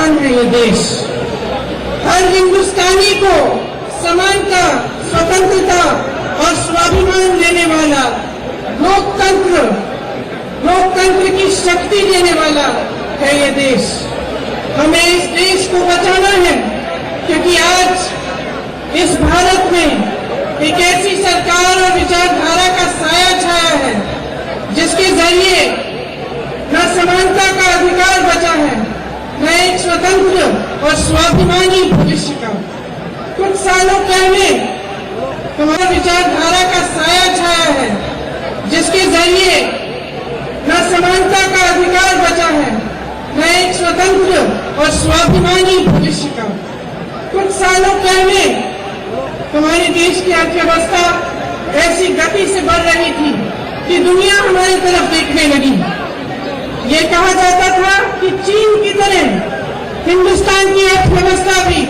संविधान है ये देश। हर हिंदुस्तानी को समानता, स्वतंत्रता और स्वाभिमान देने वाला, लोकतंत्र की शक्ति देने वाला है ये देश। हमें इस देश को बचाना है, क्योंकि आज इस भारत में एक ऐसी सरकार और विचारधारा का साया छाया है जिसके जरिए न समानता का अधिकार बचा है, न एक स्वतंत्र और स्वाभिमानी भविष्य का। कुछ सालों पहले हमारा विचारधारा का साया छाया है जिसके जरिए न समानता का अधिकार बचा है, न एक स्वतंत्र और स्वाभिमानी भविष्य का। कुछ सालों पहले हमारे देश की अर्थव्यवस्था ऐसी गति से बढ़ रही थी कि दुनिया हमारी तरफ देखने लगी। ये कहा जाता था कि चीन की तरह हिंदुस्तान की अर्थव्यवस्था भी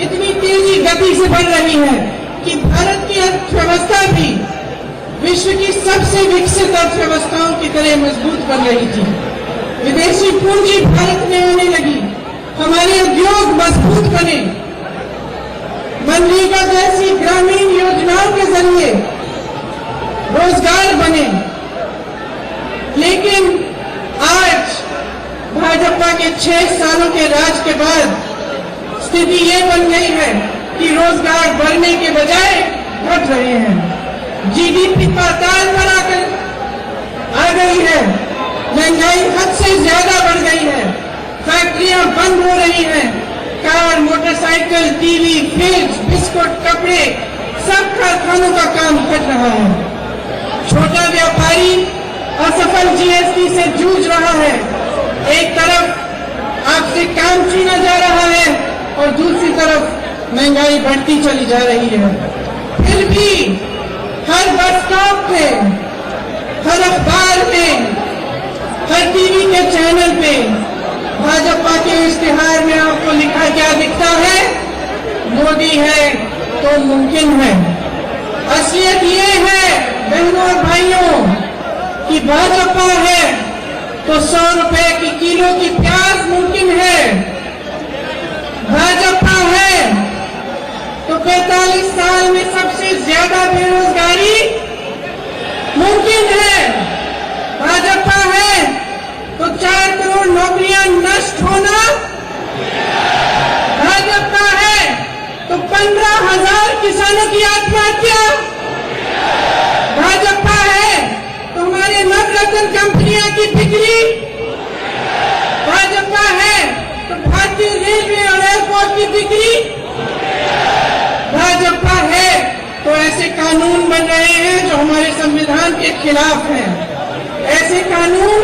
इतनी तेजी गति से बढ़ रही है कि भारत की अर्थव्यवस्था भी विश्व की सबसे विकसित अर्थव्यवस्थाओं की तरह मजबूत बन रही थी। विदेशी पूंजी भारत में आने लगी, हमारे उद्योग मजबूत बने, मनरेगा जैसी ग्रामीण योजनाओं के जरिए रोजगार बने। लेकिन आज भाजपा के 6 सालों के राज के बाद स्थिति ये बन गई है कि रोजगार बढ़ने के बजाय घट रहे हैं। जीडीपी पाताल पर आ गई है, महंगाई हद से ज्यादा बढ़ गई है, फैक्ट्रियां बंद हो रही हैं, car, motorcycle, TV, fridge, biscuit, कपड़े, सब कारखानों का काम घट रहा है। छोटा व्यापारी असफल जीएसटी से जूझ रहा है। एक तरफ आपसे काम छीना जा रहा है और दूसरी तरफ महंगाई बढ़ती चली जा रही है। फिर भी हर बस स्टॉप पे, हर अखबार में, हर टीवी के चैनल पे भाजपा के इश्तिहार में आपको लिखा क्या दिखता है? मोदी है तो मुमकिन है। असलियत ये है बहनों और भाइयों कि भाजपा है तो 100 रुपए की किलो की प्याज मुमकिन है। भाजपा है तो 45 साल में सबसे ज्यादा बेरोजगारी मुमकिन है। भाजपा है तो 4 करोड़ नौकरियां नष्ट होना। भाजपा है तो 15,000 किसानों की आत्महत्या। भाजपा है तो हमारे नवरत्न कंपनियां की बिक्री। भाजपा है तो भारतीय रेलवे और एयरपोर्ट की बिक्री। भाजपा है तो ऐसे कानून बन रहे हैं जो हमारे संविधान के खिलाफ हैं। ऐसे कानून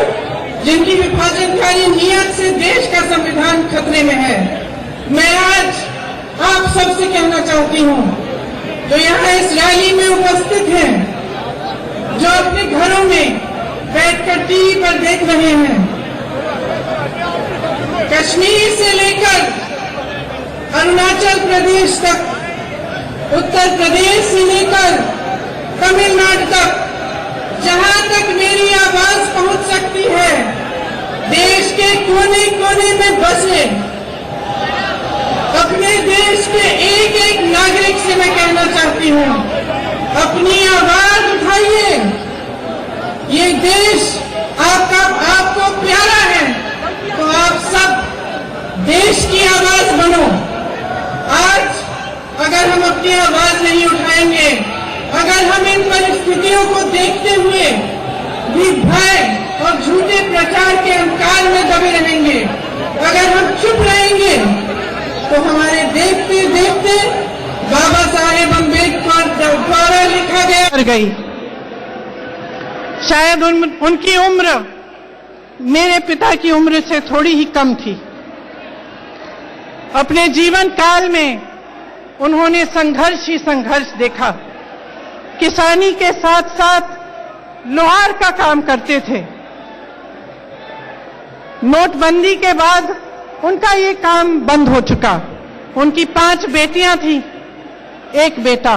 जिनकी विभाजनकारी नीयत से देश का संविधान खतरे में है। मैं आज आप सबसे कहना चाहती हूँ जो यहाँ इस रैली में उपस्थित हैं, जो अपने घरों में बैठकर टीवी पर देख रहे हैं, कश्मीर से लेकर अरुणाचल प्रदेश तक, उत्तर प्रदेश से लेकर तमिलनाडु तक, जहां तक मेरी आवाज पहुंच सकती है, देश के कोने कोने में बसे अपने देश के एक एक नागरिक से मैं कहना चाहती हूँ, अपनी आवाज उठाइए। ये देश आपको प्यारा है तो आप सब देश की आवाज बनो। आज अगर हम अपनी आवाज नहीं उठाएंगे, अगर हम इन परिस्थितियों को देखते हुए भी भय और झूठे प्रचार के अंधकार में दबे रहेंगे, अगर हम चुप रहेंगे तो हमारे देखते देखते बाबा साहेब अम्बेडकर द्वारा लिखा गया शायद उनकी उम्र मेरे पिता की उम्र से थोड़ी ही कम थी। अपने जीवन काल में उन्होंने संघर्ष ही संघर्ष देखा। किसानी के साथ साथ लोहार का काम करते थे। नोटबंदी के बाद उनका ये काम बंद हो चुका। उनकी 5 बेटियां थी, 1 बेटा।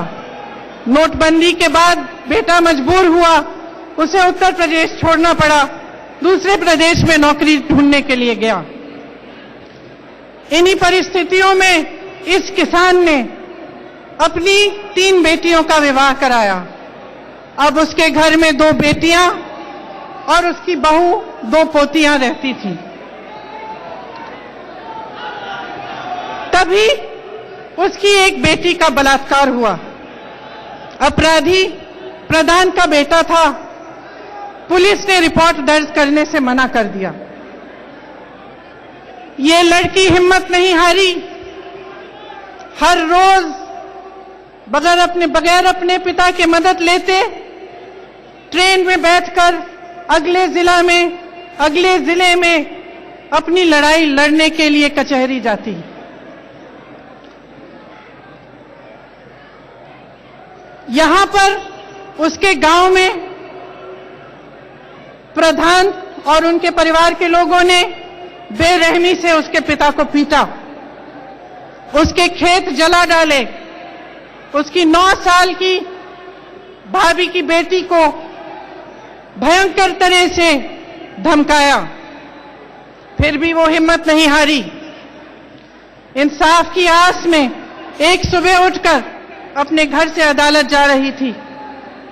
नोटबंदी के बाद बेटा मजबूर हुआ, उसे उत्तर प्रदेश छोड़ना पड़ा, दूसरे प्रदेश में नौकरी ढूंढने के लिए गया। इन्हीं परिस्थितियों में इस किसान ने अपनी 3 बेटियों का विवाह कराया। अब उसके घर में 2 बेटियां और उसकी बहू 2 पोतियां रहती थी। तभी उसकी एक बेटी का बलात्कार हुआ। अपराधी प्रधान का बेटा था। पुलिस ने रिपोर्ट दर्ज करने से मना कर दिया। ये लड़की हिम्मत नहीं हारी। हर रोज बगैर अपने पिता की मदद लेते ट्रेन में बैठकर अगले जिले में अपनी लड़ाई लड़ने के लिए कचहरी जाती। यहां पर उसके गांव में प्रधान और उनके परिवार के लोगों ने बेरहमी से उसके पिता को पीटा, उसके खेत जला डाले, उसकी 9 साल की भाभी की बेटी को भयंकर तरह से धमकाया। फिर भी वो हिम्मत नहीं हारी। इंसाफ की आस में एक सुबह उठकर अपने घर से अदालत जा रही थी,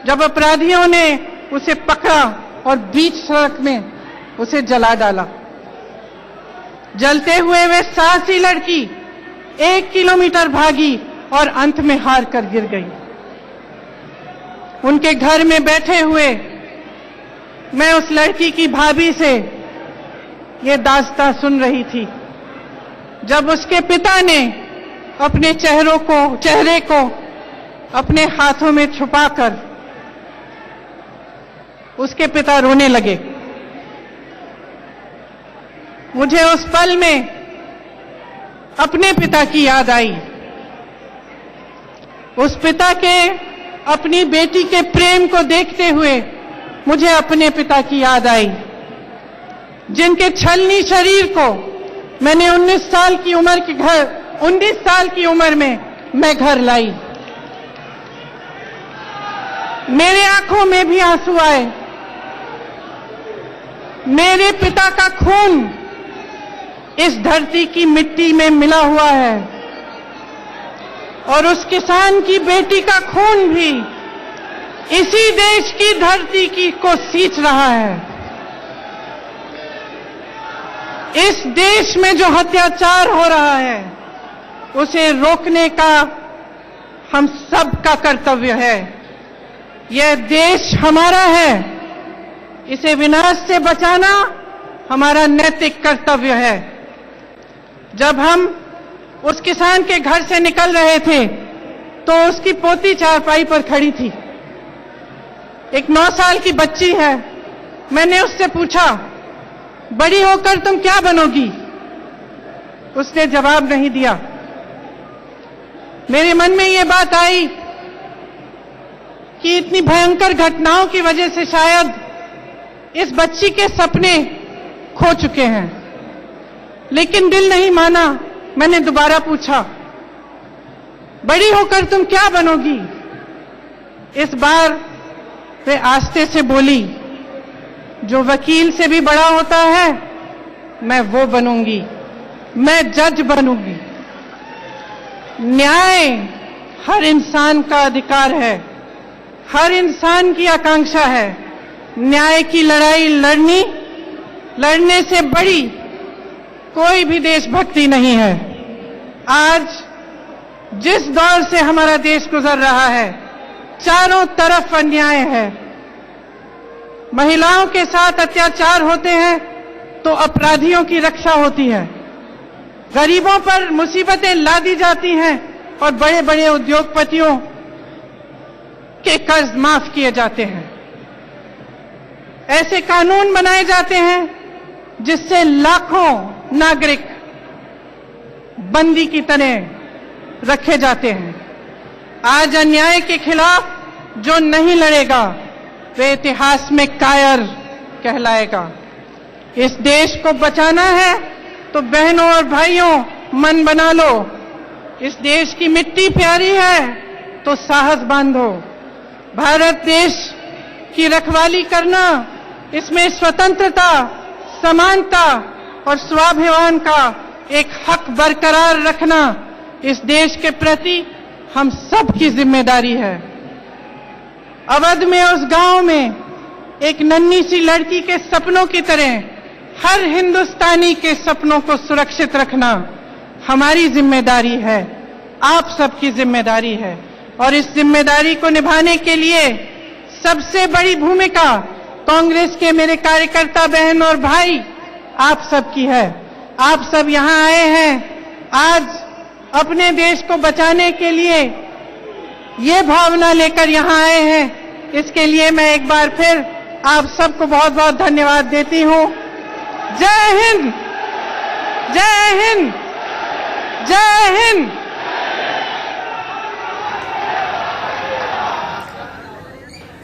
जब अपराधियों ने उसे पकड़ा और बीच सड़क में उसे जला डाला। जलते हुए वे साहसी लड़की 1 किलोमीटर भागी और अंत में हार कर गिर गई। उनके घर में बैठे हुए मैं उस लड़की की भाभी से ये दास्तां सुन रही थी, जब उसके पिता ने अपने चेहरे को अपने हाथों में छुपाकर उसके पिता रोने लगे। मुझे उस पल में अपने पिता की याद आई। उस पिता के अपनी बेटी के प्रेम को देखते हुए मुझे अपने पिता की याद आई, जिनके छलनी शरीर को मैंने 19 साल की उम्र में मैं घर लाई। मेरे आंखों में भी आंसू आए। मेरे पिता का खून इस धरती की मिट्टी में मिला हुआ है और उस किसान की बेटी का खून भी इसी देश की धरती को सींच रहा है। इस देश में जो अत्याचार हो रहा है उसे रोकने का हम सब का कर्तव्य है। यह देश हमारा है, इसे विनाश से बचाना हमारा नैतिक कर्तव्य है। जब हम उस किसान के घर से निकल रहे थे तो उसकी पोती चारपाई पर खड़ी थी, एक 9 साल की बच्ची है। मैंने उससे पूछा, बड़ी होकर तुम क्या बनोगी? उसने जवाब नहीं दिया। मेरे मन में ये बात आई कि इतनी भयंकर घटनाओं की वजह से शायद इस बच्ची के सपने खो चुके हैं, लेकिन दिल नहीं माना। मैंने दोबारा पूछा, बड़ी होकर तुम क्या बनोगी? इस बार वे आस्ते से बोली, जो वकील से भी बड़ा होता है मैं वो बनूंगी, मैं जज बनूंगी। न्याय हर इंसान का अधिकार है, हर इंसान की आकांक्षा है। न्याय की लड़ाई लड़ने से बड़ी कोई भी देशभक्ति नहीं है। आज जिस दौर से हमारा देश गुजर रहा है, चारों तरफ अन्याय है। महिलाओं के साथ अत्याचार होते हैं तो अपराधियों की रक्षा होती है, गरीबों पर मुसीबतें लादी जाती हैं और बड़े बड़े उद्योगपतियों के कर्ज माफ किए जाते हैं। ऐसे कानून बनाए जाते हैं जिससे लाखों नागरिक बंदी की तरह रखे जाते हैं। आज अन्याय के खिलाफ जो नहीं लड़ेगा वे इतिहास में कायर कहलाएगा। इस देश को बचाना है तो बहनों और भाइयों मन बना लो। इस देश की मिट्टी प्यारी है तो साहस बांधो। भारत देश की रखवाली करना, इसमें स्वतंत्रता, समानता और स्वाभिमान का एक हक बरकरार रखना इस देश के प्रति हम सब की जिम्मेदारी है। अवध में उस गांव में एक नन्ही सी लड़की के सपनों की तरह हर हिंदुस्तानी के सपनों को सुरक्षित रखना हमारी जिम्मेदारी है, आप सबकी जिम्मेदारी है। और इस जिम्मेदारी को निभाने के लिए सबसे बड़ी भूमिका कांग्रेस के मेरे कार्यकर्ता बहन और भाई आप सबकी है। आप सब यहां आए हैं आज अपने देश को बचाने के लिए, ये भावना लेकर यहां आए हैं। इसके लिए मैं एक बार फिर आप सबको बहुत बहुत धन्यवाद देती हूं। जय हिंद, जय हिंद, जय हिंद।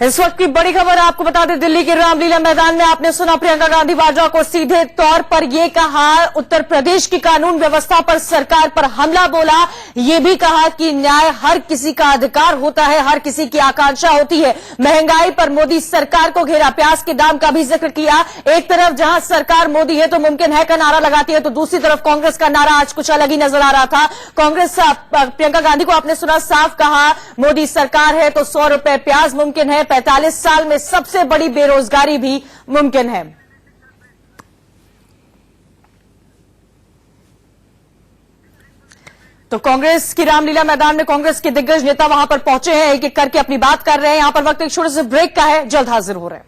इस वक्त की बड़ी खबर आपको बता दें, दिल्ली के रामलीला मैदान में आपने सुना प्रियंका गांधी वाड्रा को सीधे तौर पर यह कहा, उत्तर प्रदेश की कानून व्यवस्था पर सरकार पर हमला बोला। यह भी कहा कि न्याय हर किसी का अधिकार होता है, हर किसी की आकांक्षा होती है। महंगाई पर मोदी सरकार को घेरा, प्याज के दाम का भी जिक्र किया। एक तरफ जहां सरकार मोदी है तो मुमकिन है का नारा लगाती है, तो दूसरी तरफ कांग्रेस का नारा आज कुछ अलग ही नजर आ रहा था। कांग्रेस प्रियंका गांधी को आपने सुना साफ कहा, मोदी सरकार है तो 100 रुपए प्याज मुमकिन है, 45 साल में सबसे बड़ी बेरोजगारी भी मुमकिन है। तो कांग्रेस की रामलीला मैदान में कांग्रेस के दिग्गज नेता वहां पर पहुंचे हैं, एक एक करके अपनी बात कर रहे हैं। यहां पर वक्त एक छोटे से ब्रेक का है, जल्द हाजिर हो रहे हैं।